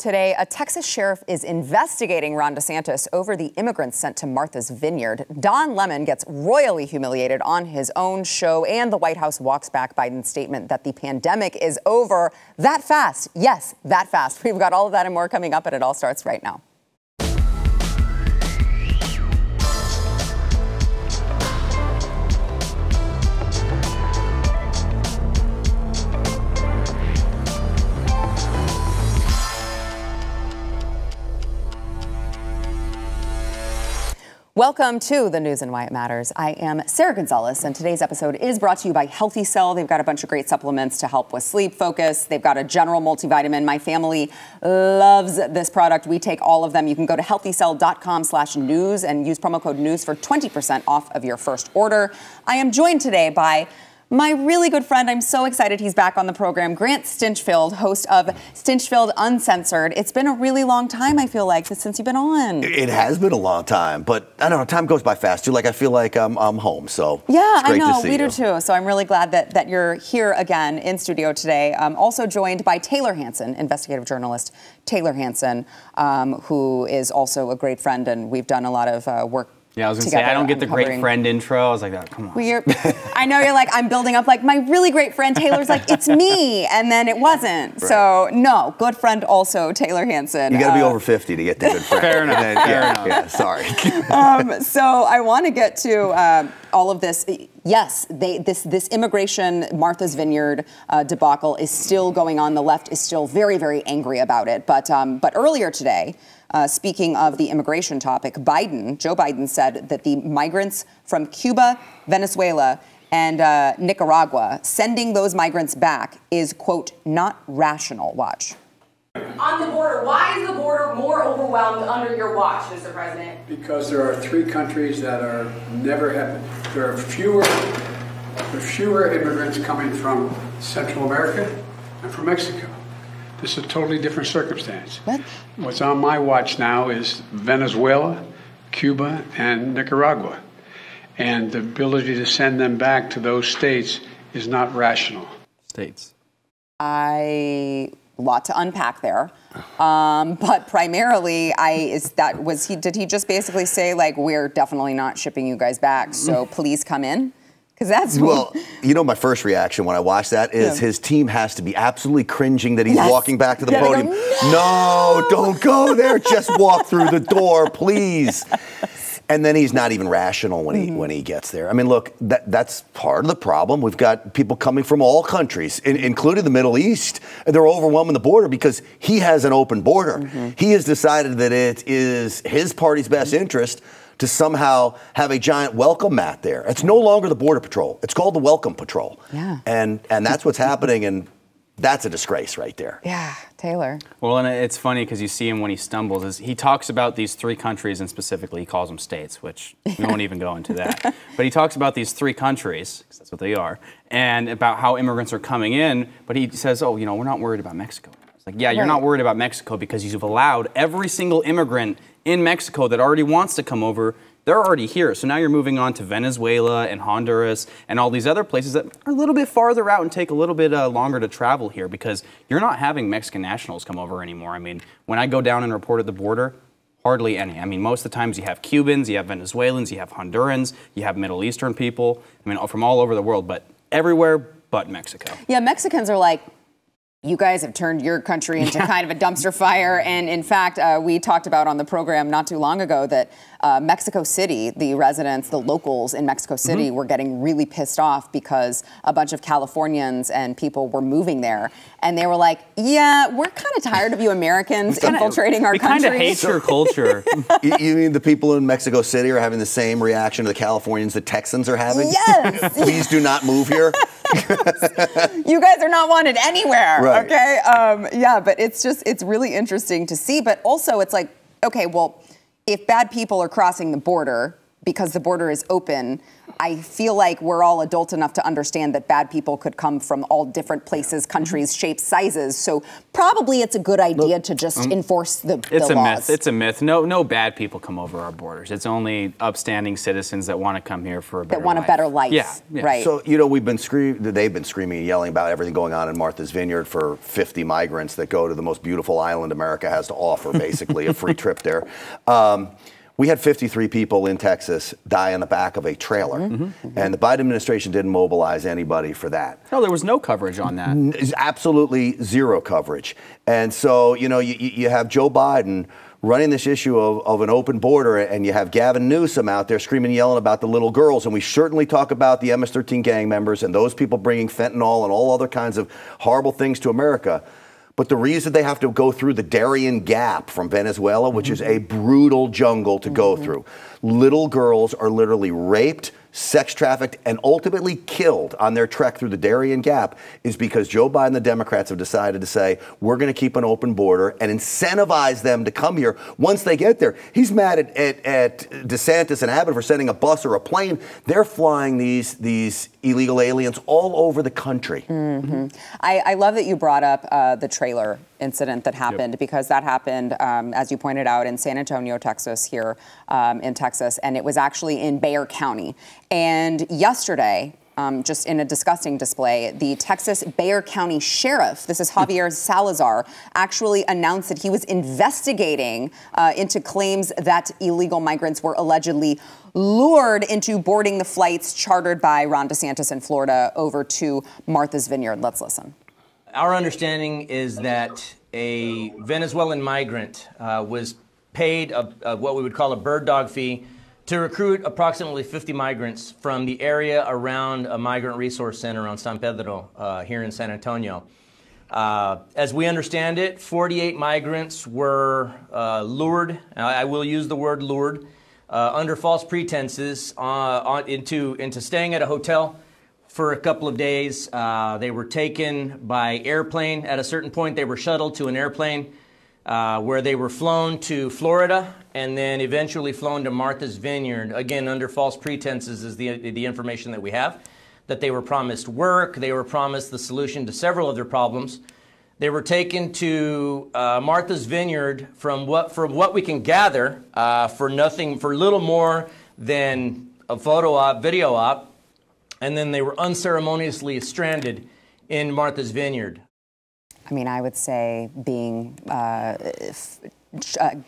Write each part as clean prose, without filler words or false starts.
Today, a Texas sheriff is investigating Ron DeSantis over the immigrants sent to Martha's Vineyard. Don Lemon gets royally humiliated on his own show, and the White House walks back Biden's statement that the pandemic is over that fast. Yes, that fast. We've got all of that and more coming up, and it all starts right now. Welcome to the news and why it matters. I am Sarah Gonzalez, and today's episode is brought to you by Healthy Cell. They've got a bunch of great supplements to help with sleep focus. They've got a general multivitamin. My family loves this product. We take all of them. You can go to healthycell.com/news and use promo code news for 20% off of your first order. I am joined today by my really good friend. I'm so excited he's back on the program. Grant Stinchfield, host of Stinchfield Uncensored. It's been a really long time, I feel like, since you've been on. It has been a long time, but I don't know, time goes by fast too. Like, I feel like I'm home, so yeah, it's great I know, to see we do you. too. So I'm really glad that you're here again in studio today. Also joined by Taylor Hanson, investigative journalist Taylor Hanson, who is also a great friend, and we've done a lot of work. Yeah, I was going to say, I don't get the great friend intro. I was like, oh, come on. Well, I know you're like, I'm building up like my really great friend. Taylor's like, it's me. And then it wasn't. Right. So, no, good friend also, Taylor Hanson. You got to be over 50 to get the good friend. Fair enough. Fair enough. Yeah, sorry. So I want to get to all of this. Yes, this immigration Martha's Vineyard debacle is still going on. The left is still very, very angry about it. But earlier today, speaking of the immigration topic, Joe Biden said that the migrants from Cuba, Venezuela, and Nicaragua, sending those migrants back is, quote, not rational. Watch. On the border, why is the border more overwhelmed under your watch, Mr. President? Because there are three countries that are there are fewer immigrants coming from Central America and from Mexico. This is a totally different circumstance. What? What's on my watch now is Venezuela, Cuba, and Nicaragua. And the ability to send them back to those states is not rational. States. A lot to unpack there. But primarily, did he just basically say, like, we're definitely not shipping you guys back, so please come in? Well, you know, my first reaction when I watched that is his team has to be absolutely cringing that he's walking back to the podium. No, don't go there. Just walk through the door, please. And then he's not even rational when he gets there. I mean, look, that's part of the problem. We've got people coming from all countries, including the Middle East. They're overwhelming the border because he has an open border. He has decided that it is his party's best interest to somehow have a giant welcome mat there. It's no longer the Border Patrol. It's called the Welcome Patrol. Yeah. And that's what's happening, and that's a disgrace right there. Yeah, Taylor. Well, and it's funny because you see him when he stumbles. Is he talks about these three countries, and specifically he calls them states, which we won't even go into that. But he talks about these three countries, because that's what they are, and about how immigrants are coming in. But he says, oh, you know, we're not worried about Mexico. It's like, yeah, you're not worried about Mexico because you've allowed every single immigrant in Mexico that already wants to come over. They're already here. So now you're moving on to Venezuela and Honduras and all these other places that are a little bit farther out and take a little bit longer to travel here because you're not having Mexican nationals come over anymore. I mean, when I go down and report at the border, hardly any. I mean, most of the times you have Cubans, you have Venezuelans, you have Hondurans, you have Middle Eastern people, I mean, from all over the world, but everywhere but Mexico. Yeah, Mexicans are like, you guys have turned your country into kind of a dumpster fire. And in fact, we talked about on the program not too long ago that Mexico City, the residents, the locals in Mexico City were getting really pissed off because a bunch of Californians and people were moving there. And they were like, yeah, we're kind of tired of you Americans infiltrating our country. We kind of hate your culture. You mean the people in Mexico City are having the same reaction to the Californians the Texans are having? Yes. Please do not move here. You guys are not wanted anywhere, right. Okay? Yeah, but it's really interesting to see. But also it's like, okay, well, if bad people are crossing the border, because the border is open, I feel like we're all adult enough to understand that bad people could come from all different places, countries, shapes, sizes. So probably it's a good idea to just enforce the laws. It's a myth. It's a myth. No bad people come over our borders. It's only upstanding citizens that want to come here for a better life. That want a better life. Yeah. Right. So, you know, they've been screaming and yelling about everything going on in Martha's Vineyard for 50 migrants that go to the most beautiful island America has to offer, basically, a free trip there. We had 53 people in Texas die in the back of a trailer, and the Biden administration didn't mobilize anybody for that. No, there was no coverage on that. Absolutely zero coverage. And so, you know, you have Joe Biden running this issue of an open border, and you have Gavin Newsom out there screaming and yelling about the little girls, and we certainly talk about the MS-13 gang members and those people bringing fentanyl and all other kinds of horrible things to America. But the reason they have to go through the Darien Gap from Venezuela, which is a brutal jungle to go through, little girls are literally raped, sex trafficked, and ultimately killed on their trek through the Darien Gap, is because Joe Biden and the Democrats have decided to say, we're going to keep an open border and incentivize them to come here once they get there. He's mad at DeSantis and Abbott for sending a bus or a plane. They're flying these illegal aliens all over the country. I love that you brought up the trailer incident that happened, because that happened, as you pointed out, in San Antonio, Texas, here in Texas, and it was actually in Bexar County. And yesterday, just in a disgusting display, the Texas Bexar County Sheriff, this is Javier Salazar, actually announced that he was investigating into claims that illegal migrants were allegedly lured into boarding the flights chartered by Ron DeSantis in Florida over to Martha's Vineyard. Let's listen. Our understanding is that a Venezuelan migrant was paid what we would call a bird dog fee to recruit approximately 50 migrants from the area around a migrant resource center on San Pedro here in San Antonio. As we understand it, 48 migrants were lured, I will use the word lured, under false pretenses into staying at a hotel for a couple of days. They were taken by airplane. At a certain point, they were shuttled to an airplane where they were flown to Florida and then eventually flown to Martha's Vineyard, again, under false pretenses is the information that we have, that they were promised work, they were promised the solution to several of their problems. They were taken to Martha's Vineyard from what we can gather for little more than a photo op, video op, and then they were unceremoniously stranded in Martha's Vineyard. I mean, I would say being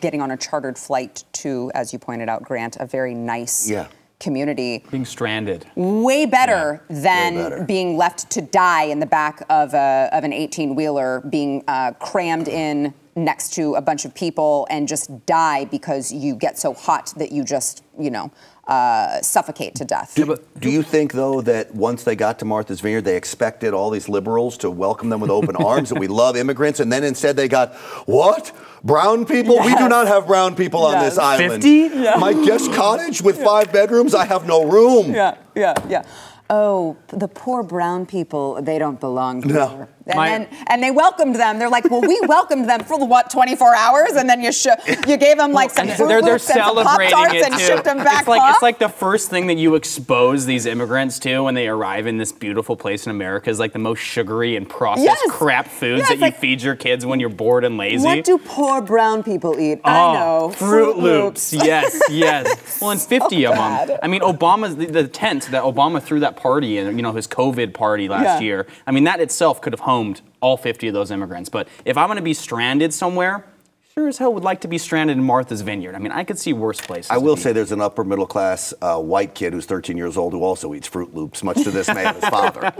getting on a chartered flight to, as you pointed out, Grant, a very nice community. Being stranded. Way better than being left to die in the back of an 18-wheeler, being crammed in next to a bunch of people and just die because you get so hot that you just, you know, suffocate to death. Do you think, though, that once they got to Martha's Vineyard, they expected all these liberals to welcome them with open arms and we love immigrants, and then instead they got, what? Brown people? Yes. We do not have brown people on this island. 50? Yeah. My guest cottage with 5 bedrooms, I have no room. Yeah. Oh, the poor brown people, they don't belong here. No. And they welcomed them. They're like, well, we welcomed them for what, 24 hours, and then you gave them like some Fruit Loops and some Pop-Tarts and shipped them back home. It's like the first thing that you expose these immigrants to when they arrive in this beautiful place in America is like the most sugary and processed crap foods that you feed your kids when you're bored and lazy. What do poor brown people eat? I know. Fruit Loops. Yes. Well, and 50 of them. I mean, Obama's the tent that Obama threw that party in, you know, his COVID party last year. I mean, that itself could have homed all 50 of those immigrants. But if I'm going to be stranded somewhere, sure as hell would like to be stranded in Martha's Vineyard. I mean, I could see worse places. I will say there's an upper middle class white kid who's 13 years old who also eats Fruit Loops, much to this man, his father.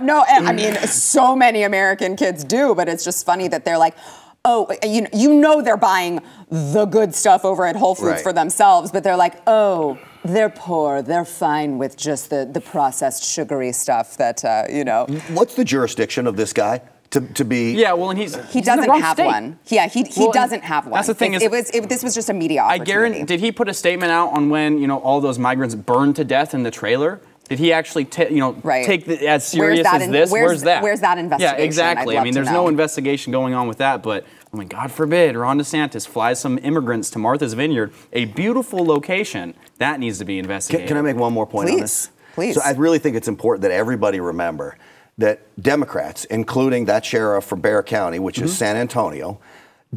No, and I mean, so many American kids do, but it's just funny that they're like, oh, you know they're buying the good stuff over at Whole Foods for themselves, but they're like, oh, they're poor. They're fine with just the processed sugary stuff that, you know. What's the jurisdiction of this guy to be? Yeah, well, and he doesn't have one. Yeah, he doesn't have one. That's the thing this was just a media opportunity. Did he put a statement out on when, you know, all those migrants burned to death in the trailer? Did he actually take it as serious as this? Where's that? Where's that investigation? Yeah, exactly. I mean, there's no investigation going on with that, but I mean, God forbid Ron DeSantis flies some immigrants to Martha's Vineyard, a beautiful location. That needs to be investigated. Can I make one more point on this? Please. So I really think it's important that everybody remember that Democrats, including that sheriff from Bexar County, which is San Antonio,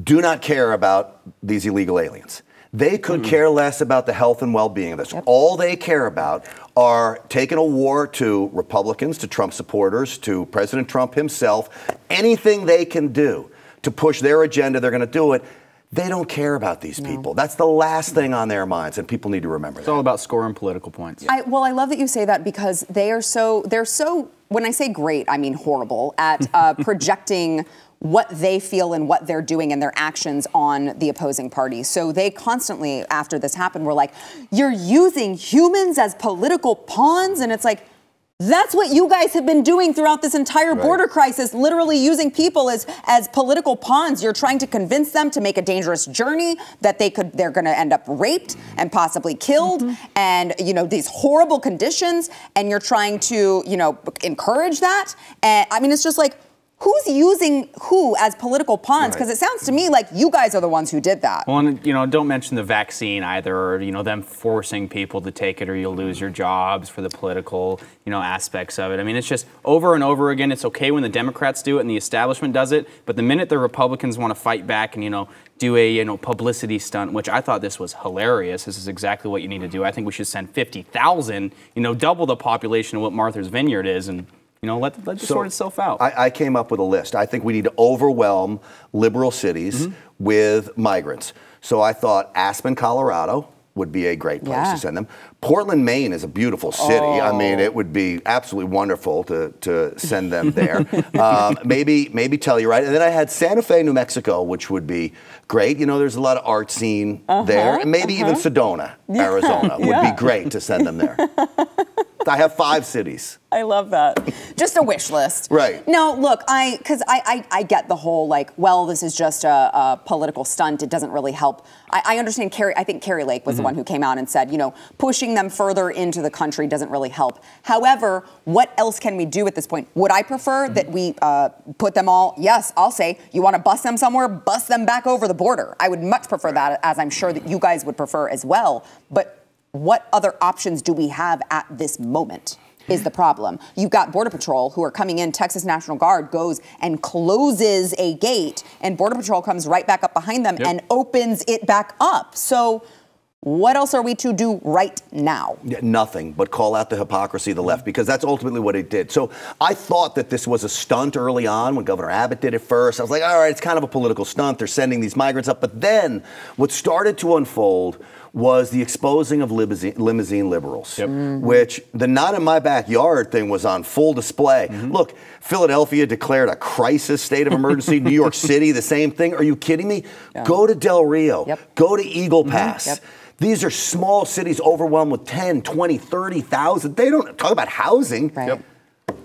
do not care about these illegal aliens. They could care less about the health and well-being of this. Yep. All they care about are taking a war to Republicans, to Trump supporters, to President Trump himself. Anything they can do to push their agenda, they're going to do it. They don't care about these people. That's the last thing on their minds, and people need to remember that. It's all about scoring political points. I love that you say that because they're so, when I say great, I mean horrible, at projecting what they feel and what they're doing and their actions on the opposing party. So they constantly, after this happened, were like, you're using humans as political pawns? And it's like, that's what you guys have been doing throughout this entire border crisis, literally using people as political pawns. You're trying to convince them to make a dangerous journey, that they're going to end up raped and possibly killed, and these horrible conditions, and you're trying to encourage that. And I mean, it's just like, who's using who as political pawns? Because it sounds to me like you guys are the ones who did that. Well, and, don't mention the vaccine either, or, them forcing people to take it or you'll lose your jobs for the political, aspects of it. I mean, it's just over and over again. It's okay when the Democrats do it and the establishment does it, but the minute the Republicans want to fight back and, do a, publicity stunt, which I thought this was hilarious. This is exactly what you need to do. I think we should send 50,000, double the population of what Martha's Vineyard is, and let it sort itself out. I came up with a list. I think we need to overwhelm liberal cities with migrants. So I thought Aspen, Colorado would be a great place to send them. Portland, Maine is a beautiful city. I mean, it would be absolutely wonderful to send them there. Maybe Telluride. And then I had Santa Fe, New Mexico, which would be great. There's a lot of art scene there. And maybe even Sedona, Arizona would be great to send them there. I have 5 cities. I love that. Just a wish list. Right. No, look, because I get the whole, this is just a political stunt. It doesn't really help. I understand I think Carrie Lake was the one who came out and said, pushing them further into the country doesn't really help. However, what else can we do at this point? Would I prefer that we put them all, yes, I'll say, you want to bus them somewhere, bus them back over the border. I would much prefer that, as I'm sure that you guys would prefer as well. But what other options do we have at this moment is the problem. You've got Border Patrol who are coming in. Texas National Guard goes and closes a gate, and Border Patrol comes right back up behind them and opens it back up. So what else are we to do right now? Nothing but call out the hypocrisy of the left, because that's ultimately what it did. So I thought that this was a stunt early on when Governor Abbott did it first. I was like, all right, it's kind of a political stunt. They're sending these migrants up. But then what started to unfold was the exposing of limousine liberals, which the not in my backyard thing was on full display. Look, Philadelphia declared a crisis state of emergency. New York City, the same thing. Are you kidding me? Go to Del Rio. Go to Eagle Pass. These are small cities overwhelmed with 10, 20, 30,000. They don't talk about housing.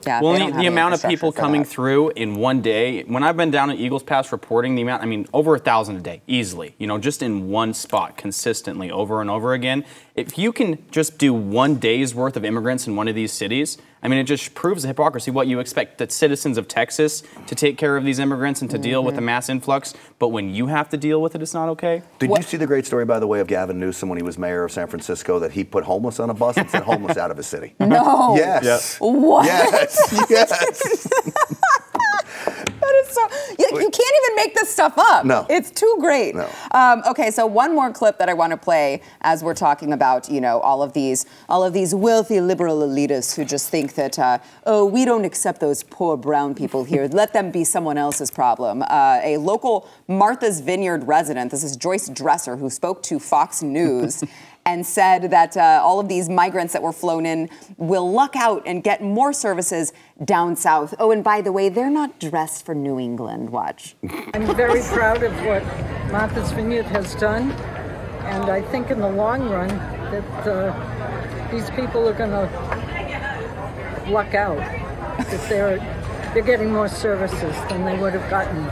Yeah, well, the amount of people coming through in one day, when I've been down at Eagles Pass reporting the amount, I mean, over 1,000 a day, easily, just in one spot consistently over and over again. If you can just do one day's worth of immigrants in one of these cities, I mean, it just proves the hypocrisy. What you expect that citizens of Texas to take care of these immigrants and to deal with the mass influx, but when you have to deal with it, it's not okay? Did you see the great story, by the way, of Gavin Newsom when he was mayor of San Francisco, that he put homeless on a bus and sent homeless out of his city? No. Yes. What? Yes. Yes. That is so. You can't even make this stuff up. No. It's too great. No. Okay, so one more clip that I want to play as we're talking about, all of these wealthy liberal elitists who just think that, we don't accept those poor brown people here. Let them be someone else's problem. A local Martha's Vineyard resident, this is Joyce Dresser, who spoke to Fox News and said that all of these migrants that were flown in will luck out and get more services down south. Oh, and by the way, they're not dressed for New England. Watch. I'm very proud of what Martha's Vineyard has done, and I think in the long run that these people are going to luck out, that they're getting more services than they would have gotten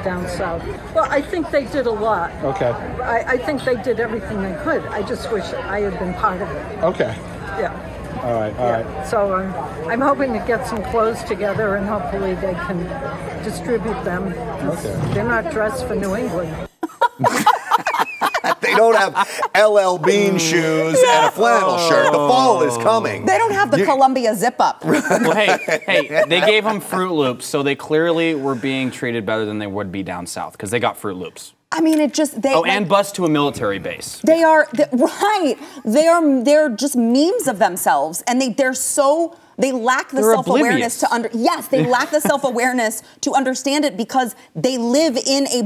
down south. Well, I think they did a lot. Okay. I think they did everything they could. I just wish I had been part of it. Okay. Yeah. All right. So I'm hoping to get some clothes together, and hopefully they can distribute them. Okay. They're not dressed for New England. They don't have LL Bean shoes and a flannel shirt. The fall is coming. They don't have the Columbia zip-up. Well, hey, they gave them Fruit Loops, so they clearly were being treated better than they would be down south, because they got Fruit Loops. I mean, it just and bus to a military base. They are right. They're just memes of themselves, and they lack the self-awareness to they lack the self-awareness to understand it, because they live in a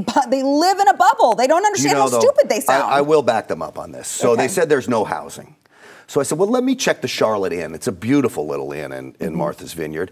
bubble. They don't understand how stupid they sound. I will back them up on this. So they said there's no housing. So I said, well, let me check the Charlotte Inn. It's a beautiful little inn in Martha's Vineyard.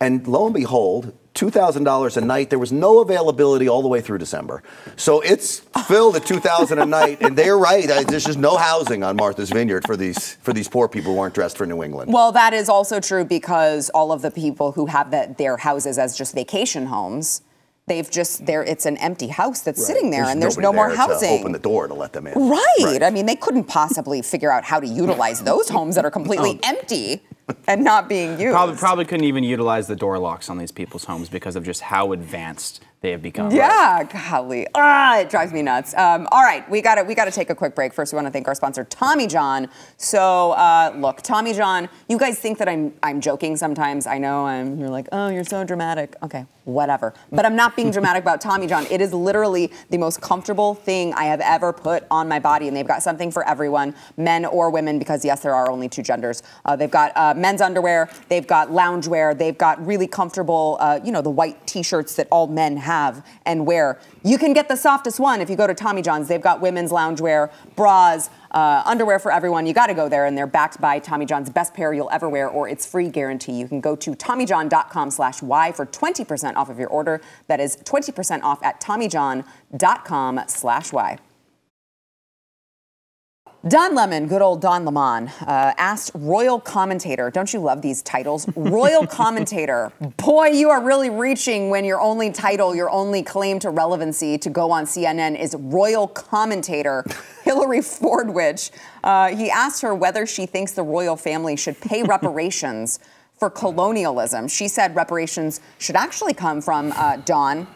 And lo and behold, $2,000 a night. There was no availability all the way through December. So it's filled at $2,000 a night. And they're right. There's just no housing on Martha's Vineyard for these poor people who aren't dressed for New England. Well, that is also true, because all of the people who have their houses as just vacation homes, it's an empty house that's sitting there, and there's no more housing. To open the door to let them in. Right. I mean, they couldn't possibly figure out how to utilize those homes that are completely empty and not being used. Probably couldn't even utilize the door locks on these people's homes because of just how advanced they have become. Yeah, golly. It drives me nuts. All right, we gotta take a quick break. First, we want to thank our sponsor, Tommy John. So, look, Tommy John, you guys think that I'm joking sometimes. I know you're like, oh, you're so dramatic. Okay, whatever. But I'm not being dramatic about Tommy John. It is literally the most comfortable thing I have ever put on my body, and they've got something for everyone, men or women, because yes, there are only two genders. They've got men's underwear, they've got loungewear, they've got really comfortable, the white t-shirts that all men have and wear. You can get the softest one if you go to Tommy John's. They've got women's loungewear, bras, underwear for everyone. You got to go there, and they're backed by Tommy John's best pair you'll ever wear, or it's free guarantee. You can go to TommyJohn.com/Y for 20% off of your order. That is 20% off at TommyJohn.com/Y. Don Lemon, good old Don Lemon, asked royal commentator, don't you love these titles? Royal commentator, boy, you are really reaching when your only title, your only claim to relevancy to go on CNN is royal commentator, Hillary Fordwich. He asked her whether she thinks the royal family should pay reparations for colonialism. She said reparations should actually come from, Don,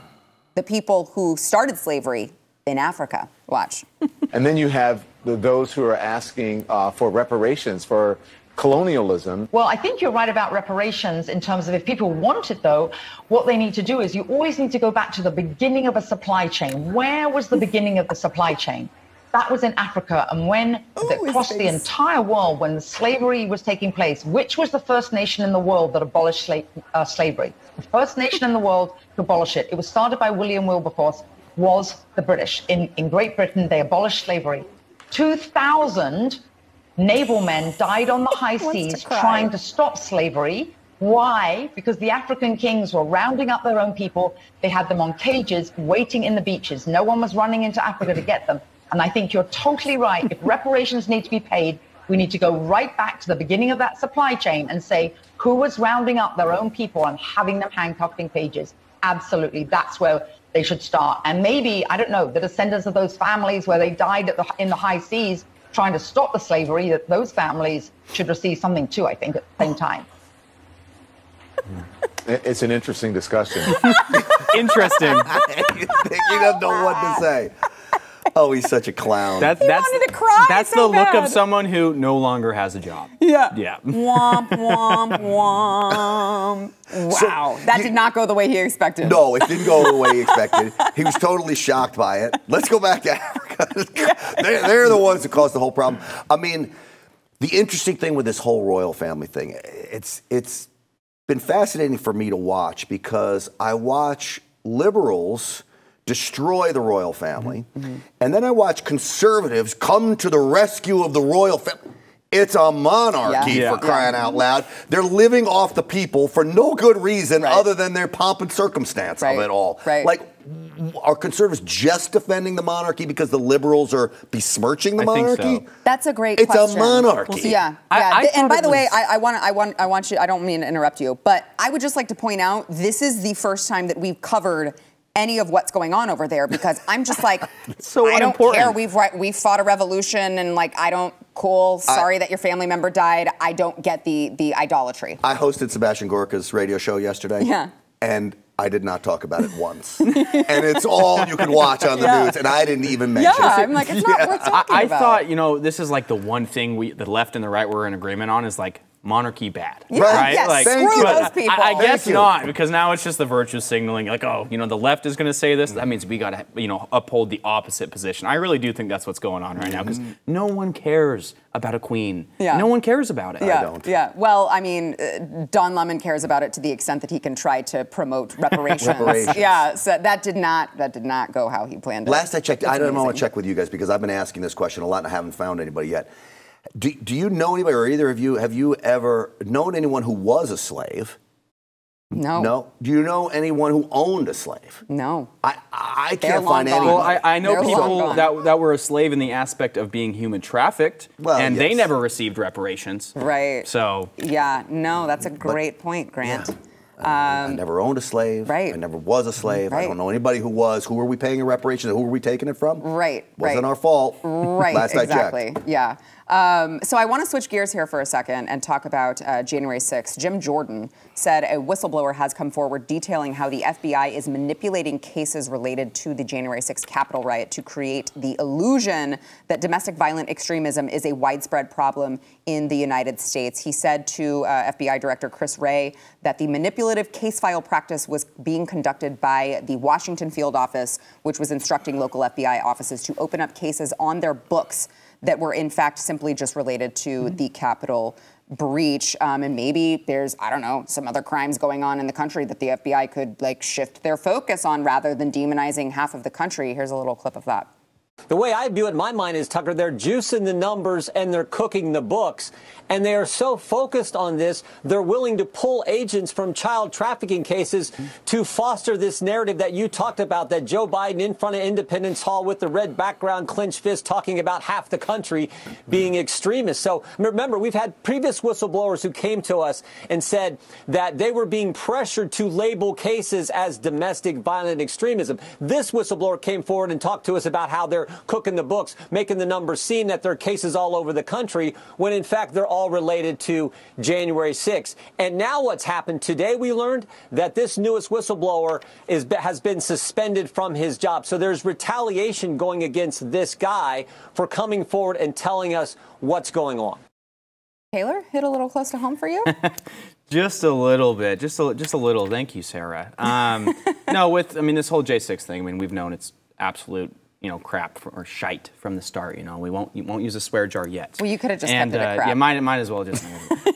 the people who started slavery in Africa. Watch. And then you have those who are asking for reparations for colonialism. Well, I think you're right about reparations in terms of if people want it, though, what they need to do is you always need to go back to the beginning of a supply chain. Where was the beginning of the supply chain? That was in Africa. And when across the entire world, when slavery was taking place, which was the first nation in the world that abolished slavery? The first nation in the world to abolish it. It was started by William Wilberforce, was the British. In Great Britain, they abolished slavery. 2,000 naval men died on the high seas trying to stop slavery. Why? Because the African kings were rounding up their own people. They had them on cages waiting in the beaches. No one was running into Africa to get them. And I think you're totally right. If reparations need to be paid, we need to go right back to the beginning of that supply chain and say who was rounding up their own people and having them handcuffed in cages. Absolutely. That's where they should start. And maybe, I don't know, the descendants of those families where they died in the high seas trying to stop the slavery, that those families should receive something too, I think, at the same time. It's an interesting discussion. Interesting. You don't know what to say. Oh, he's such a clown. He wanted to cry That's so the look bad. of someone who no longer has a job. Yeah. Yeah. Womp, womp, womp. Wow. That did not go the way he expected. No, it didn't go the way he expected. He was totally shocked by it. Let's go back to Africa. They're the ones that caused the whole problem. I mean, the interesting thing with this whole royal family thing, it's been fascinating for me to watch, because I watch liberals destroy the royal family, and then I watch conservatives come to the rescue of the royal family. It's a monarchy, for crying out loud. They're living off the people for no good reason other than their pomp and circumstance of it all. Like, are conservatives just defending the monarchy because the liberals are besmirching the monarchy? I think so. That's a great question. It's a monarchy. Yeah. And by the way, I want you, I don't mean to interrupt you, but I would just like to point out, this is the first time that we've covered any of what's going on over there, because I'm just like, so I don't care. We've fought a revolution, and like, I don't cool. Sorry that your family member died. I don't get the idolatry. I hosted Sebastian Gorka's radio show yesterday. Yeah. And I did not talk about it once. And it's all you could watch on the news, and I didn't even mention it. Yeah, I'm like, it's not worth talking I about. thought, you know, this is like the one thing the left and the right were in agreement on is like monarchy bad. Yeah, right? yes, Like, screw those people. I guess not, because now it's just the virtue signaling, like, oh, you know, the left is going to say this. That means we got to, you know, uphold the opposite position. I really do think that's what's going on right now, because no one cares about a queen. Yeah. No one cares about it. Yeah, I don't. Yeah. Well, I mean, Don Lemon cares about it to the extent that he can try to promote reparations. Yeah. So that did not go how he planned it. Last I checked, I don't want to check with you guys because I've been asking this question a lot and I haven't found anybody yet. Do you know anybody, or either of you, have you ever known anyone who was a slave? No. No? Do you know anyone who owned a slave? No. I They're can't long find gone. anyone. Well, I know They're people long gone. that were a slave in the aspect of being human trafficked, and they yes. never received reparations. Right. So. Yeah. No, that's a great point, Grant. Yeah. I never owned a slave. Right. I never was a slave. Right. I don't know anybody who was. Who were we paying a reparation? Who were we taking it from? Right. Wasn't our fault. Right. Last I exactly. checked. Yeah. So I want to switch gears here for a second and talk about January 6th. Jim Jordan said a whistleblower has come forward detailing how the FBI is manipulating cases related to the January 6th Capitol riot to create the illusion that domestic violent extremism is a widespread problem in the United States. He said to FBI Director Chris Wray that the manipulative case file practice was being conducted by the Washington field office, which was instructing local FBI offices to open up cases on their books that were in fact simply just related to the Capitol breach. And maybe there's, I don't know, some other crimes going on in the country that the FBI could like shift their focus on rather than demonizing half of the country. Here's a little clip of that. The way I view it in my mind is, Tucker, they're juicing the numbers and they're cooking the books. And they are so focused on this, they're willing to pull agents from child trafficking cases to foster this narrative that you talked about, that Joe Biden in front of Independence Hall with the red background, clenched fist, talking about half the country being extremists. So remember, we've had previous whistleblowers who came to us and said that they were being pressured to label cases as domestic violent extremism. This whistleblower came forward and talked to us about how they're cooking the books, making the numbers seem that there are cases all over the country, when in fact they're all related to January 6th. And now what's happened today, we learned that this newest whistleblower has been suspended from his job. So there's retaliation going against this guy for coming forward and telling us what's going on. Taylor, hit a little close to home for you? Just a little bit, just a little. Thank you, Sarah. No, this whole J6 thing, I mean, we've known it's absolute, crap or shite from the start. We won't use a swear jar yet. Well, you could have just kept it at crap. Yeah, might as well just.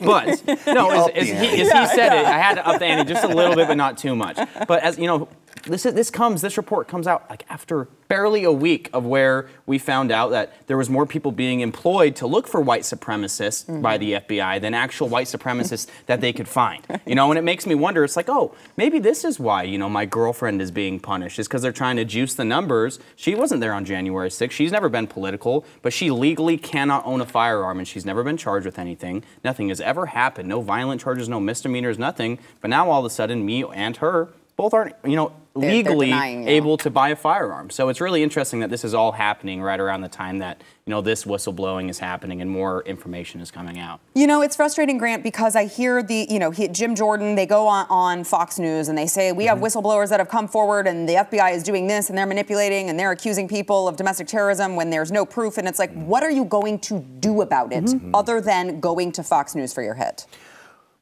But no, as he said it, I had to up the ante just a little bit, but not too much. But as this report comes out like after barely a week of where we found out that there was more people being employed to look for white supremacists by the FBI than actual white supremacists that they could find. And it makes me wonder, it's like, oh, maybe this is why, my girlfriend is being punished, is because they're trying to juice the numbers. She wasn't there on January 6th. She's never been political, but she legally cannot own a firearm, and she's never been charged with anything. Nothing has ever happened. No violent charges, no misdemeanors, nothing. But now all of a sudden, me and her both aren't, legally able to buy a firearm. So it's really interesting that this is all happening right around the time that, this whistleblowing is happening and more information is coming out. It's frustrating, Grant, because I hear Jim Jordan, they go on Fox News and they say, we have whistleblowers that have come forward and the FBI is doing this and they're manipulating and they're accusing people of domestic terrorism when there's no proof. And it's like, what are you going to do about it other than going to Fox News for your hit?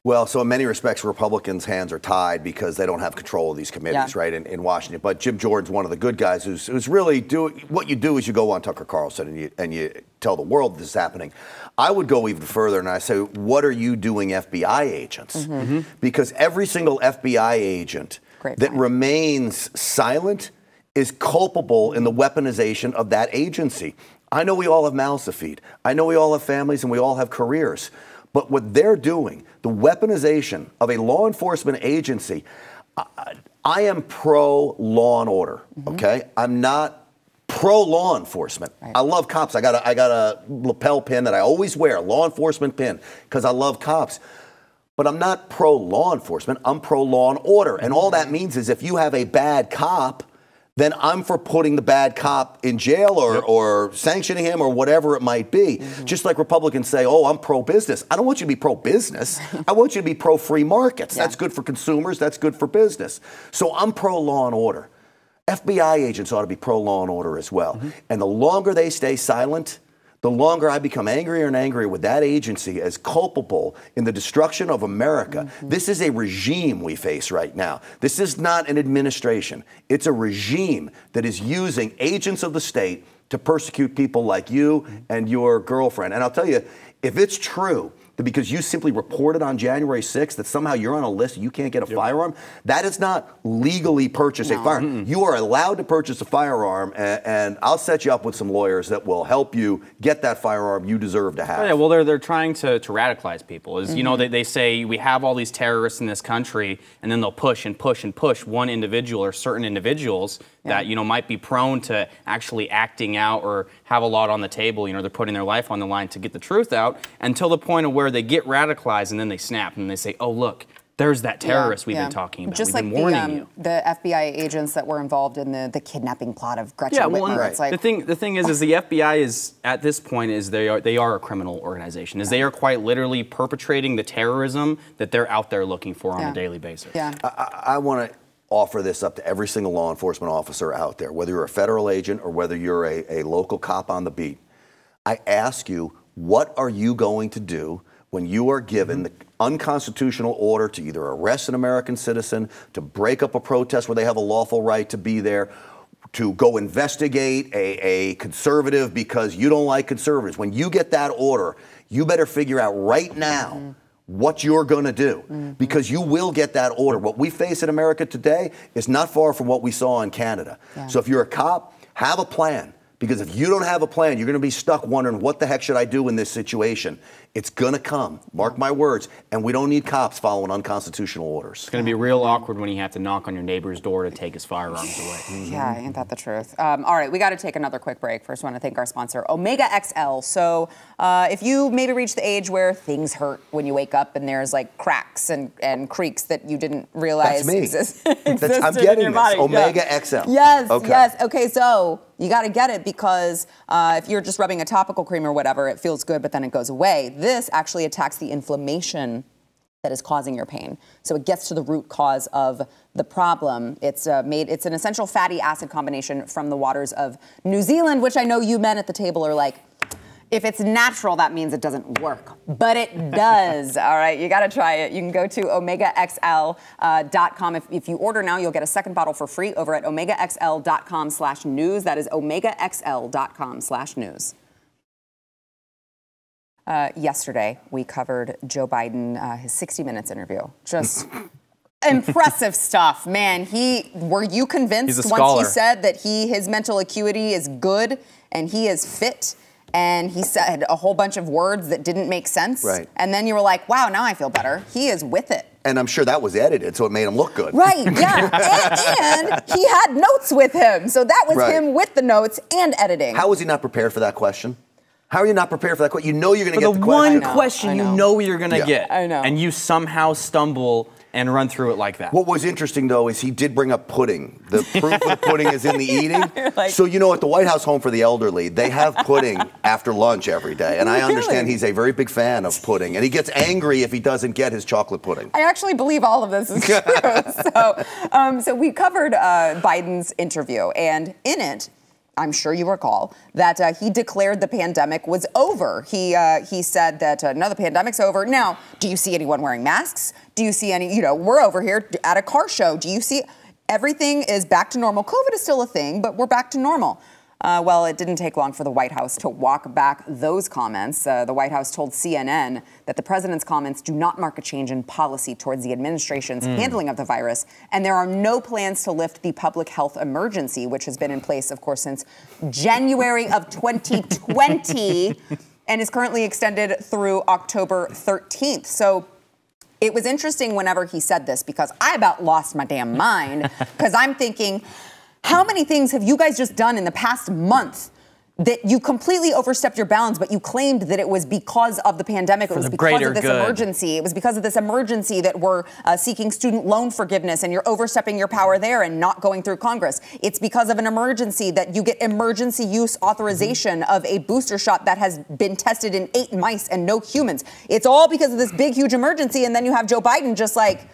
Well, so in many respects, Republicans' hands are tied because they don't have control of these committees, right, in Washington. But Jim Jordan's one of the good guys who's really doing what you do is you go on Tucker Carlson and you tell the world this is happening. I would go even further and I say, what are you doing, FBI agents? Because every single FBI agent that remains silent is culpable in the weaponization of that agency. I know we all have mouths to feed. I know we all have families and we all have careers. But what they're doing, the weaponization of a law enforcement agency, I am pro law and order, okay? I'm not pro law enforcement. Right. I love cops. I got a lapel pin that I always wear, law enforcement pin, because I love cops. But I'm not pro law enforcement. I'm pro law and order. And all that means is if you have a bad cop, then I'm for putting the bad cop in jail or sanctioning him or whatever it might be. Just like Republicans say, oh, I'm pro-business. I don't want you to be pro-business. I want you to be pro-free markets. That's good for consumers. That's good for business. So I'm pro-law and order. FBI agents ought to be pro-law and order as well. And the longer they stay silent, the longer I become angrier and angrier with that agency as culpable in the destruction of America. This is a regime we face right now. This is not an administration. It's a regime that is using agents of the state to persecute people like you and your girlfriend. And I'll tell you, if it's true that because you simply reported on January 6th that somehow you're on a list, you can't get a firearm, that is not legally purchase a firearm. You are allowed to purchase a firearm, and I'll set you up with some lawyers that will help you get that firearm you deserve to have. Yeah, well, they're trying to radicalize people. You know, they say we have all these terrorists in this country, and then they'll push and push and push one individual or certain individuals that, you know, might be prone to actually acting out or have a lot on the table. You know, they're putting their life on the line to get the truth out until the point of where they get radicalized and then they snap and they say, oh, look, there's that terrorist we've been talking about. Just we've like been warning you. The FBI agents that were involved in the kidnapping plot of Gretchen Whitmer. It's like, the thing is the FBI is at this point is they are a criminal organization. They are quite literally perpetrating the terrorism that they're out there looking for on a daily basis. I want to offer this up to every single law enforcement officer out there, whether you're a federal agent or whether you're a local cop on the beat. I ask you, what are you going to do when you are given the unconstitutional order to either arrest an American citizen, to break up a protest where they have a lawful right to be there, to go investigate a conservative because you don't like conservatives? When you get that order, you better figure out right now what you're going to do, because you will get that order. What we face in America today is not far from what we saw in Canada. So if you're a cop, have a plan. Because if you don't have a plan, you're going to be stuck wondering, what the heck should I do in this situation? It's going to come, mark my words, and we don't need cops following unconstitutional orders. It's going to be real awkward when you have to knock on your neighbor's door to take his firearms away. Yeah, ain't that the truth? All right, we got to take another quick break. First, I want to thank our sponsor, Omega XL. So if you maybe reach the age where things hurt when you wake up and there's like cracks and creaks that you didn't realize existed I'm in getting your body. Omega XL. Yes, yes. Okay, so you got to get it because if you're just rubbing a topical cream or whatever, it feels good, but then it goes away. This actually attacks the inflammation that is causing your pain. So it gets to the root cause of the problem. It's an essential fatty acid combination from the waters of New Zealand, which I know you men at the table are like, if it's natural, that means it doesn't work. But it does. All right, you got to try it. You can go to OmegaXL.com. If you order now, you'll get a second bottle for free over at OmegaXL.com/news. That is OmegaXL.com/news. Yesterday, we covered Joe Biden, his 60 Minutes interview. Just impressive stuff, man. Were you convinced once he said that his mental acuity is good and he is fit? And he said a whole bunch of words that didn't make sense. Right. And then you were like, wow, now I feel better. He is with it. And I'm sure that was edited, so it made him look good. Right, yeah. and he had notes with him. So that was him with the notes and editing. How was he not prepared for that question? How are you not prepared for that question? You know you're going to get the one question you know you're going to get. I know. And you somehow stumble and run through it like that. What was interesting, though, is he did bring up pudding. The proof of the pudding is in the eating. So, you know, at the White House Home for the Elderly, they have pudding after lunch every day. And I understand he's a very big fan of pudding. And he gets angry if he doesn't get his chocolate pudding. I actually believe all of this is true. So we covered Biden's interview. And in it, I'm sure you recall, that he declared the pandemic was over. He said that, no, the pandemic's over. Now, do you see anyone wearing masks? Do you see any, we're over here at a car show. Do you see everything is back to normal? COVID is still a thing, but we're back to normal. Well, it didn't take long for the White House to walk back those comments. The White House told CNN that the president's comments do not mark a change in policy towards the administration's handling of the virus, and there are no plans to lift the public health emergency, which has been in place, of course, since January of 2020 and is currently extended through October 13th. So it was interesting whenever he said this, because I about lost my damn mind, because I'm thinking, how many things have you guys just done in the past month that you completely overstepped your bounds, but you claimed that it was because of the pandemic. It was because of this emergency. It was because of this emergency that we're seeking student loan forgiveness, and you're overstepping your power there and not going through Congress. It's because of an emergency that you get emergency use authorization of a booster shot that has been tested in 8 mice and no humans. It's all because of this big, huge emergency, and then you have Joe Biden just like,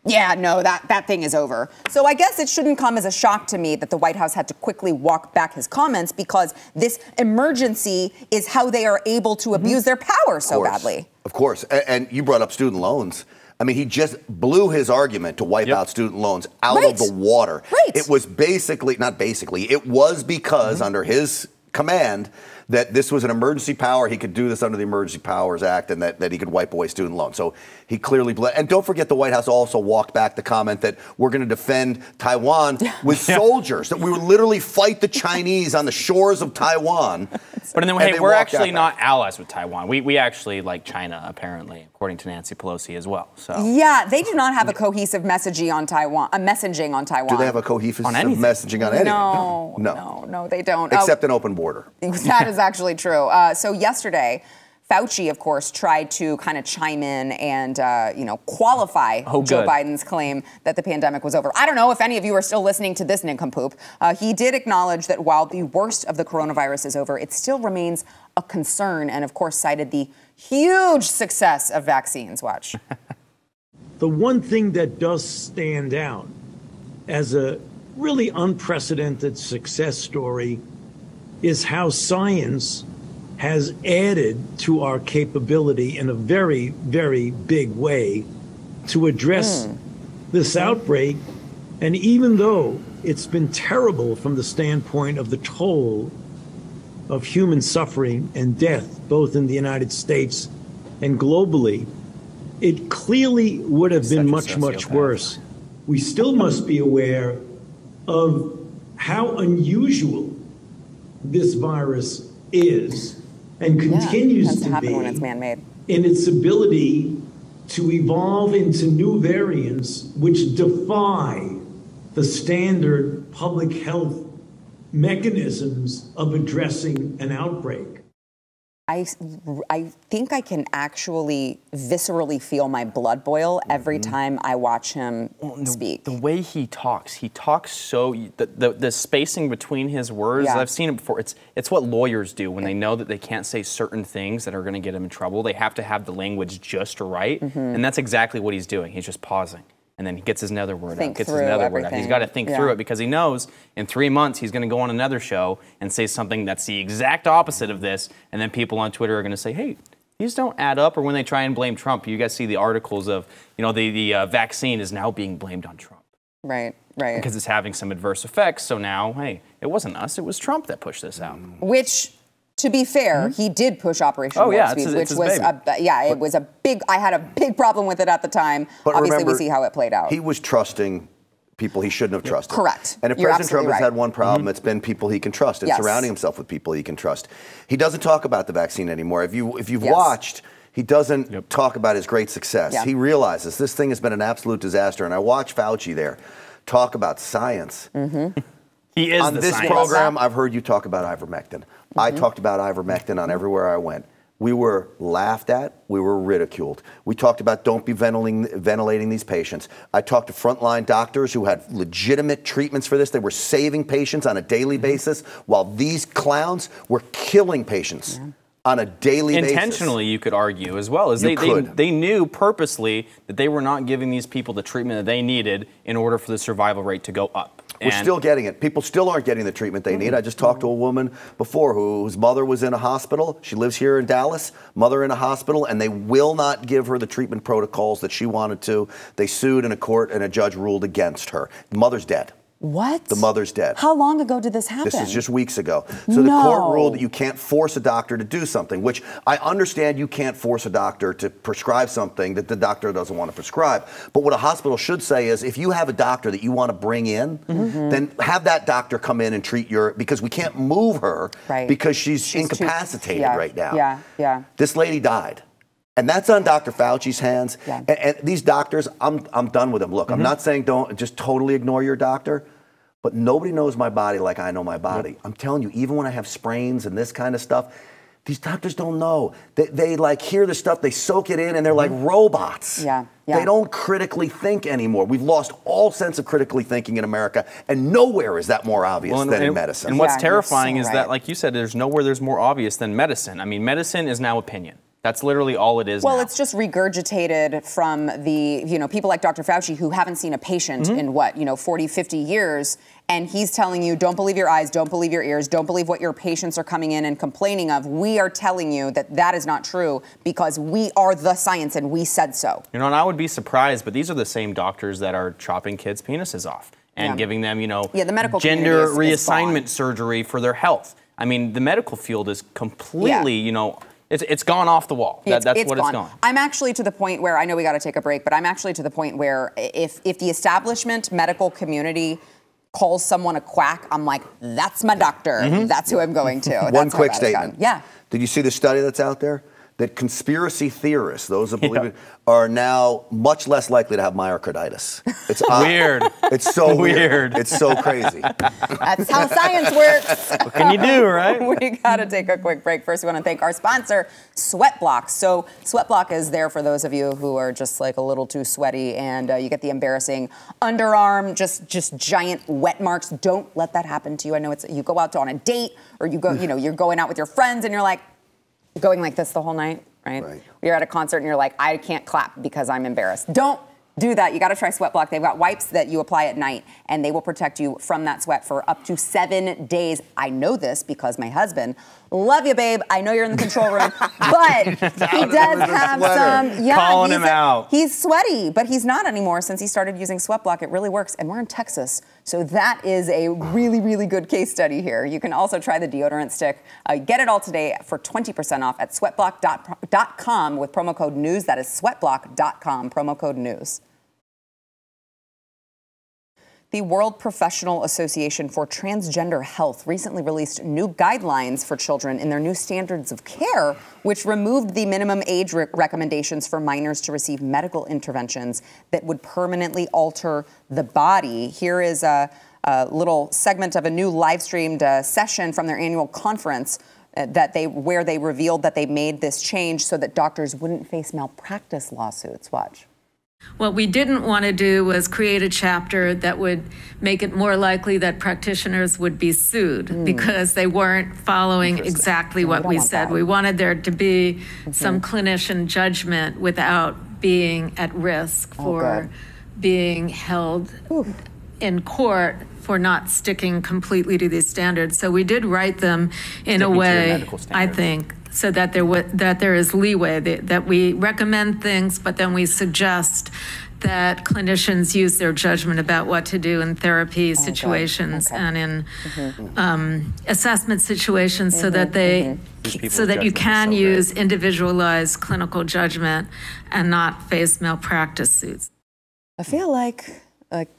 yeah, no, that thing is over. So I guess it shouldn't come as a shock to me that the White House had to quickly walk back his comments, because this emergency is how they are able to abuse their power so badly. Of course. And you brought up student loans. I mean, he just blew his argument to wipe out student loans out of the water. It was basically, not basically, it was because under his command that this was an emergency power. He could do this under the Emergency Powers Act, and that he could wipe away student loans. So he clearly and don't forget, the White House also walked back the comment that we're going to defend Taiwan with soldiers, that we would literally fight the Chinese on the shores of Taiwan. But then, hey, we're actually not allies with Taiwan. We actually like China, apparently, according to Nancy Pelosi as well. So yeah, they do not have a cohesive messaging on Taiwan. Messaging on Taiwan. Do they have a cohesive messaging on anything? No, they don't. Except an open border. That is actually true. So yesterday, Fauci, of course, tried to kind of chime in and, qualify Joe Biden's claim that the pandemic was over. I don't know if any of you are still listening to this nincompoop. He did acknowledge that while the worst of the coronavirus is over, it still remains a concern, and, of course, cited the huge success of vaccines. Watch. The one thing that does stand out as a really unprecedented success story is how science has added to our capability in a very, very big way to address this outbreak. And even though it's been terrible from the standpoint of the toll of human suffering and death, both in the United States and globally, it clearly would have been much, much worse. We still must be aware of how unusual this virus is and continues to be when it's man-made. In its ability to evolve into new variants which defy the standard public health mechanisms of addressing an outbreak. I think I can actually viscerally feel my blood boil every time I watch him speak. The way he talks so, the spacing between his words, I've seen it before. It's what lawyers do when they know that they can't say certain things that are going to get them in trouble. They have to have the language just right, and that's exactly what he's doing. He's just pausing. And then he gets his another word out, gets his another word out. He's got to think through it, because he knows in 3 months he's going to go on another show and say something that's the exact opposite of this. And then people on Twitter are going to say, hey, these don't add up. Or when they try and blame Trump, you guys see the articles of, the vaccine is now being blamed on Trump. Right. Because it's having some adverse effects. So now, hey, it wasn't us. It was Trump that pushed this out. Which, to be fair, he did push Operation Warp Speed, which was it was a big. I had a big problem with it at the time. But obviously, remember, we see how it played out. He was trusting people he shouldn't have trusted. Correct. And if President Trump has had one problem, it's been people he can trust and surrounding himself with people he can trust. He doesn't talk about the vaccine anymore. If you've watched, he doesn't talk about his great success. He realizes this thing has been an absolute disaster. And I watch Fauci there talk about science. He is on this program. I've heard you talk about ivermectin. I talked about ivermectin on everywhere I went. We were laughed at. We were ridiculed. We talked about don't be ventilating these patients. I talked to frontline doctors who had legitimate treatments for this. They were saving patients on a daily basis, while these clowns were killing patients on a daily basis. Intentionally, you could argue, as well. As they knew purposely that they were not giving these people the treatment that they needed in order for the survival rate to go up. We're still getting it. People still aren't getting the treatment they need. I just talked to a woman before whose mother was in a hospital. She lives here in Dallas, mother in a hospital, and they will not give her the treatment protocols that she wanted to. They sued in a court, and a judge ruled against her. The mother's dead. What? The mother's dead. How long ago did this happen? This is just weeks ago. So the court ruled that you can't force a doctor to do something, which I understand you can't force a doctor to prescribe something that the doctor doesn't want to prescribe. But what a hospital should say is, if you have a doctor that you want to bring in, then have that doctor come in and treat because we can't move her because she's incapacitated right now. This lady died. And that's on Dr. Fauci's hands. And these doctors, I'm done with them. Look, I'm not saying don't just totally ignore your doctor, but nobody knows my body like I know my body. I'm telling you, even when I have sprains and this kind of stuff, these doctors don't know. They like hear the stuff, they soak it in, and they're like robots. Yeah. They don't critically think anymore. We've lost all sense of critically thinking in America, and nowhere is that more obvious than in medicine. And what's terrifying is that, like you said, there's nowhere there's more obvious than medicine. I mean, medicine is now opinion. That's literally all it is now. Well, it's just regurgitated from the, people like Dr. Fauci who haven't seen a patient in 40, 50 years. And he's telling you, don't believe your eyes, don't believe your ears, don't believe what your patients are coming in and complaining of. We are telling you that that is not true because we are the science and we said so. And I would be surprised, but these are the same doctors that are chopping kids' penises off and giving them, the medical gender community is reassignment surgery for their health. I mean, the medical field is completely, it's gone off the wall. That's what it's gone. I'm actually to the point where, I know we got to take a break, but I'm actually to the point where if the establishment medical community calls someone a quack, I'm like, that's my doctor. That's who I'm going to. One quick statement. Yeah. Did you see the study that's out there? That conspiracy theorists, those that believe it, are now much less likely to have myocarditis. It's weird. It's so weird. It's so crazy. That's how science works. What can you do, right? We got to take a quick break. First, we want to thank our sponsor, Sweatblock. So Sweatblock is there for those of you who are just like a little too sweaty and you get the embarrassing underarm, just giant wet marks. Don't let that happen to you. I know you go out on a date or you go, you're going out with your friends and you're like, going like this the whole night, right? You're at a concert and you're like, I can't clap because I'm embarrassed. Don't do that. You got to try Sweatblock. They've got wipes that you apply at night, and they will protect you from that sweat for up to 7 days. I know this because my husband, love you, babe. I know you're in the control room, but he does have some. Yeah, calling him out. He's sweaty, but he's not anymore since he started using Sweatblock. It really works, and we're in Texas, so that is a really, really good case study here. You can also try the deodorant stick. Get it all today for 20% off at sweatblock.com with promo code NEWS. That is sweatblock.com, promo code NEWS. The World Professional Association for Transgender Health recently released new guidelines for children in their new standards of care, which removed the minimum age recommendations for minors to receive medical interventions that would permanently alter the body. Here is a little segment of a new live-streamed session from their annual conference where they revealed that they made this change so that doctors wouldn't face malpractice lawsuits. Watch. What we didn't want to do was create a chapter that would make it more likely that practitioners would be sued because they weren't following exactly what we said. We wanted there to be some clinician judgment without being at risk for being held in court for not sticking completely to these standards. So we did write them in a way, I think, so that there is leeway, that we recommend things, but then we suggest that clinicians use their judgment about what to do in therapy situations and in assessment situations, so that you can use individualized clinical judgment and not face malpractice suits. I feel like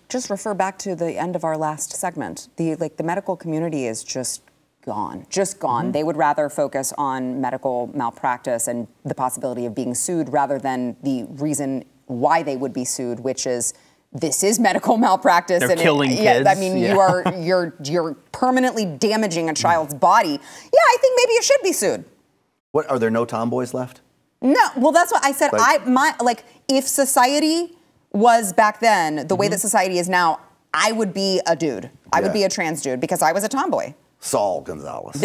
just refer back to the end of our last segment. The medical community is just gone. They would rather focus on medical malpractice and the possibility of being sued rather than the reason why they would be sued, which is this is medical malpractice. They're killing kids. I mean, you're permanently damaging a child's body. Yeah, I think maybe you should be sued. What, are there no tomboys left? No, well, that's what I said. If society was back then the way that society is now, I would be a dude. I would be a trans dude because I was a tomboy. Saul Gonzalez.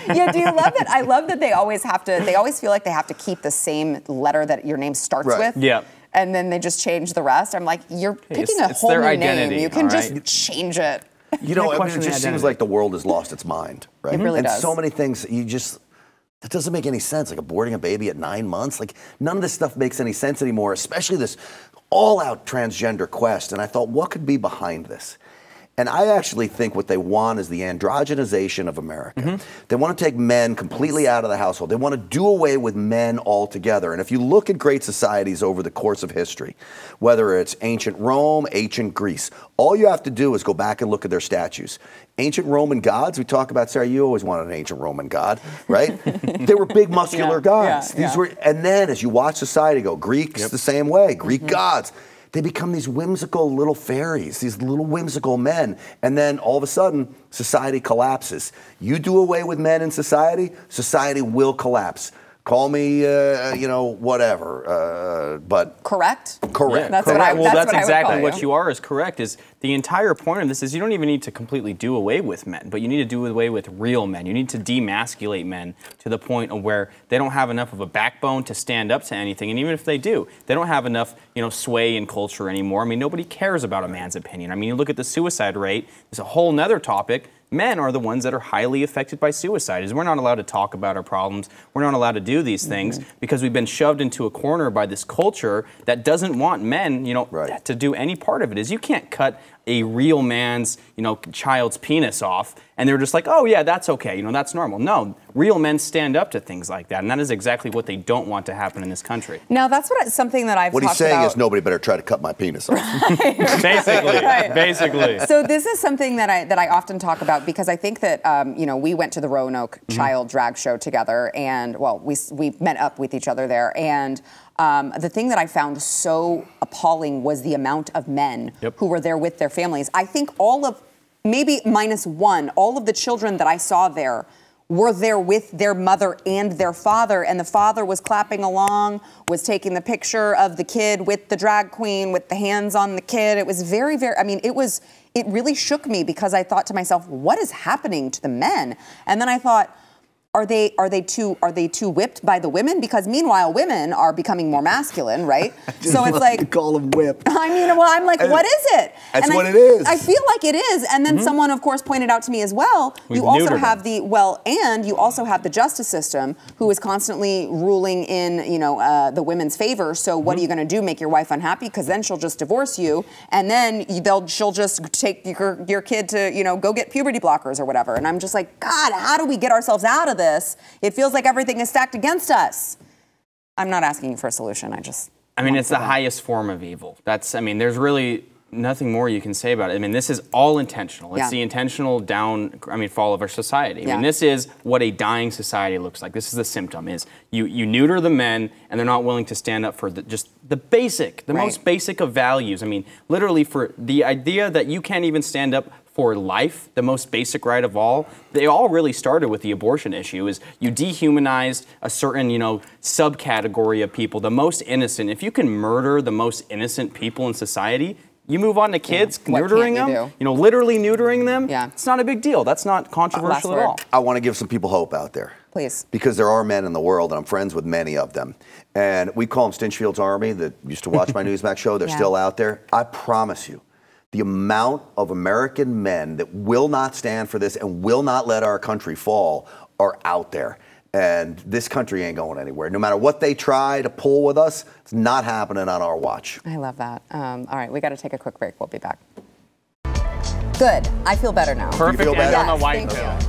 Yeah, do you love that? I love that they always feel like they have to keep the same letter that your name starts with. Yeah. And then they just change the rest. I'm like, you're picking a whole new name. You can just change it. It just seems like the world has lost its mind, right? It really does. And so many things, that doesn't make any sense. Like aborting a baby at 9 months. Like none of this stuff makes any sense anymore, especially this all-out transgender quest. And I thought, what could be behind this? And I actually think what they want is the androgenization of America. They want to take men completely out of the household. They want to do away with men altogether. And if you look at great societies over the course of history, whether it's ancient Rome, ancient Greece, all you have to do is go back and look at their statues. Ancient Roman gods, we talk about, Sarah, you always wanted an ancient Roman god, right? They were big, muscular gods. And then as you watch society go, Greeks the same way, Greek gods. They become these whimsical little fairies, these little whimsical men. And then all of a sudden, society collapses. You do away with men in society, society will collapse. Call me, you know, whatever, but... Correct? Correct. That's correct. What I, that's what exactly I what you are is correct. Is the entire point of this is you don't even need to completely do away with men, but you need to do away with real men. You need to demasculate men to the point of where they don't have enough of a backbone to stand up to anything, and even if they do, they don't have enough, you know, sway in culture anymore. I mean, nobody cares about a man's opinion. I mean, you look at the suicide rate. It's a whole nother topic. Men are the ones that are highly affected by suicide. Is we're not allowed to talk about our problems. We're not allowed to do these things because we've been shoved into a corner by this culture that doesn't want men, you know, to do any part of it. Is you can't cut a real man's, you know, child's penis off, and they're just like, oh yeah, that's okay, you know, that's normal. No, real men stand up to things like that, and that is exactly what they don't want to happen in this country. Now, that's something that I've what talked about. What he's saying is nobody better try to cut my penis off. Basically. So this is something that I often talk about because I think that, you know, we went to the Roanoke Child Drag Show together, and, well, we met up with each other there, and the thing that I found so appalling was the amount of men who were there with their families. I think all of, maybe minus one, all of the children that I saw there were there with their mother and their father, and the father was clapping along, was taking the picture of the kid with the drag queen, with the hands on the kid. It was very, very, I mean, it really shook me because I thought to myself, what is happening to the men? And then I thought, are they too whipped by the women? Because meanwhile, women are becoming more masculine, right? So it's like, call them whipped. I mean, well, I'm like, what is it? That's what it is. I feel like it is. And then someone, of course, pointed out to me as well. You also have you also have the justice system, who is constantly ruling in, you know, the women's favor. So what are you going to do? Make your wife unhappy? Because then she'll just divorce you, and then she'll just take your kid to, you know, go get puberty blockers or whatever. And I'm just like, God, how do we get ourselves out of this? It feels like everything is stacked against us. I'm not asking you for a solution. I mean, it's the highest form of evil. I mean, there's really nothing more you can say about it. I mean, this is all intentional. It's the intentional fall of our society. I mean, this is what a dying society looks like. This is the symptom, is you neuter the men, and they're not willing to stand up for just the basic, most basic of values. I mean, literally for the idea that you can't even stand up for life, the most basic right of all. They all really started with the abortion issue. Is you dehumanized a certain, you know, subcategory of people, the most innocent. If you can murder the most innocent people in society, you move on to kids, neutering them, you know, literally neutering them. It's not a big deal. That's not controversial at all. I want to give some people hope out there. Please. Because there are men in the world, and I'm friends with many of them. And we call them Stinchfield's Army that used to watch my Newsmax show. They're still out there. I promise you, the amount of American men that will not stand for this and will not let our country fall are out there. And this country ain't going anywhere. No matter what they try to pull with us, it's not happening on our watch. I love that. All right, we got to take a quick break. We'll be back. Good. I feel better now. Perfect. You feel better? I don't know why Thank you.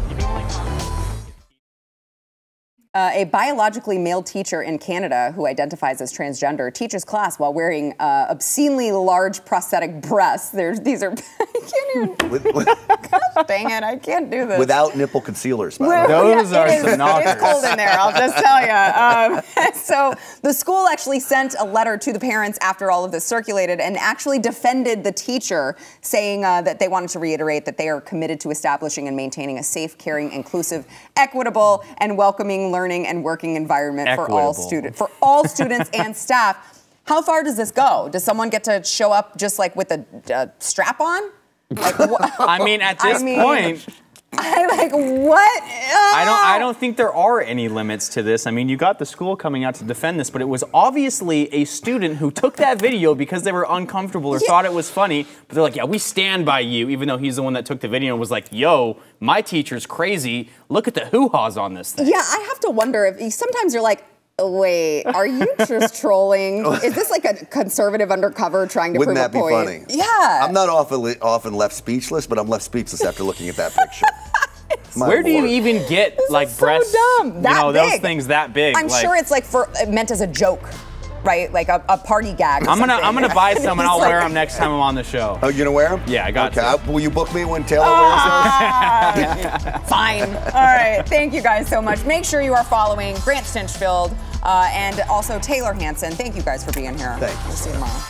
A biologically male teacher in Canada who identifies as transgender teaches class while wearing obscenely large prosthetic breasts. These are, I can't even, gosh dang it, I can't do this. Without nipple concealers, by the way. Those are some knockers. It's cold in there, I'll just tell you. So the school actually sent a letter to the parents after all of this circulated and actually defended the teacher, saying that they wanted to reiterate that they are committed to establishing and maintaining a safe, caring, inclusive, equitable, and welcoming learning and working environment for all students and staff. How far does this go? Does someone get to show up just like with a strap on? Like, I mean, at this point, what? I don't think there are any limits to this. I mean, you got the school coming out to defend this, but it was obviously a student who took that video because they were uncomfortable or thought it was funny. But they're like, yeah, we stand by you, even though he's the one that took the video and was like, yo, my teacher's crazy. Look at the hoo-haws on this thing. Yeah, I have to wonder if sometimes you're like, wait, are you just trolling? Is this like a conservative undercover trying to prove a point? Wouldn't that be funny? Yeah. I'm not often left speechless, but I'm left speechless after looking at that picture. Where do you even get like breasts? So dumb. That big. Those things that big. I'm sure it's like meant as a joke, right? Like a party gag. I'm gonna buy some and I'll wear them next time I'm on the show. Oh, you gonna wear them? Yeah, I got to. Will you book me when Taylor wears those? Fine. All right. Thank you guys so much. Make sure you are following Grant Stinchfield and also Taylor Hanson. Thank you guys for being here. Thank you. We'll see you tomorrow.